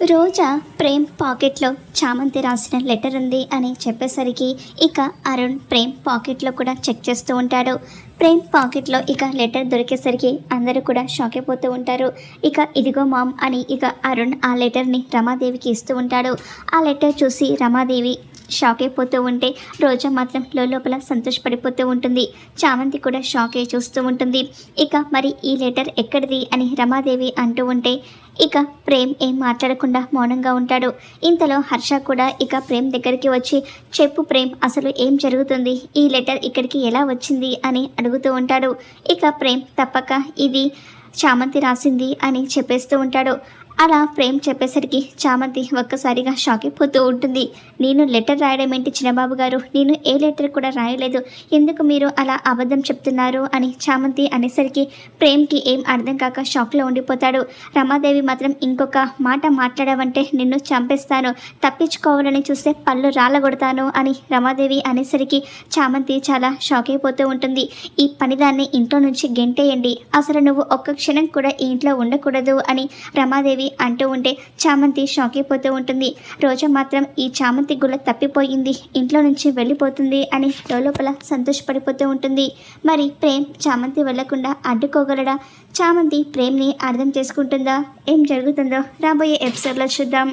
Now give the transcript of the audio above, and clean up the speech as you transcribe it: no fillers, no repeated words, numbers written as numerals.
రోజా ప్రేమ్ పాకెట్లో చామంతి రాసిన లెటర్ ఉంది అని చెప్పేసరికి ఇక అరుణ్ ప్రేమ్ పాకెట్లో కూడా చెక్ చేస్తూ ఉంటాడు. ప్రేమ్ పాకెట్లో ఇక లెటర్ దొరికేసరికి అందరూ కూడా షాక్ అయిపోతూ ఉంటారు. ఇక ఇదిగో మామ్ అని ఇక అరుణ్ ఆ లెటర్ని రమాదేవికి ఇస్తూ ఉంటాడు. ఆ లెటర్ చూసి రమాదేవి షాక్ అయిపోతూ ఉంటే రోజా మాత్రం లోపల సంతోషపడిపోతూ ఉంటుంది. చామంతి కూడా షాక్ అయి చూస్తూ ఉంటుంది. ఇక మరి ఈ లెటర్ ఎక్కడిది అని రమాదేవి అంటూ ఉంటే ఇక ప్రేమ్ ఏం మాట్లాడకుండా మౌనంగా ఉంటాడు. ఇంతలో హర్ష కూడా ఇక ప్రేమ్ దగ్గరికి వచ్చి చెప్పు ప్రేమ్, అసలు ఏం జరుగుతుంది, ఈ లెటర్ ఇక్కడికి ఎలా వచ్చింది అని అడుగుతూ ఉంటాడు. ఇక ప్రేమ్ తప్పక ఇది చామంతి రాసింది అని చెప్పేస్తూ ఉంటాడు. అలా ప్రేమ్ చెప్పేసరికి చామంతి ఒక్కసారిగా షాక్ అయిపోతూ ఉంటుంది. నేను లెటర్ రాయడం ఏంటి చిన్నబాబు గారు, నేను ఏ లెటర్ కూడా రాయలేదు, ఎందుకు మీరు అలా అబద్ధం చెప్తున్నారు అని చామంతి అనేసరికి ప్రేమ్కి ఏం అర్థం కాక షాక్లో ఉండిపోతాడు. రమాదేవి మాత్రం ఇంకొక మాట మాట్లాడావంటే నిన్ను చంపేస్తాను, తప్పించుకోవాలని చూస్తే పళ్ళు రాళ్ళగొడతాను అని రమాదేవి అనేసరికి చామంతి చాలా షాక్ అయిపోతూ ఉంటుంది. ఈ పనిదాన్ని ఇంట్లో నుంచి గెంటేయండి, అసలు నువ్వు ఒక్క క్షణం కూడా ఈ ఇంట్లో ఉండకూడదు అని రమాదేవి అంటూ ఉంటే చామంతి షాక్ అయిపోతూ ఉంటుంది. రోజా మాత్రం ఈ చామంతి గుల్ల తప్పిపోయింది, ఇంట్లో నుంచి వెళ్ళిపోతుంది అని లోపల సంతోషపడిపోతూ ఉంటుంది. మరి ప్రేమ్ చామంతి వెళ్లకుండా అడ్డుకోగలడా? చామంతి ప్రేమ్ని అర్థం చేసుకుంటుందా? ఏం జరుగుతుందో రాబోయే ఎపిసోడ్లో చూద్దాం.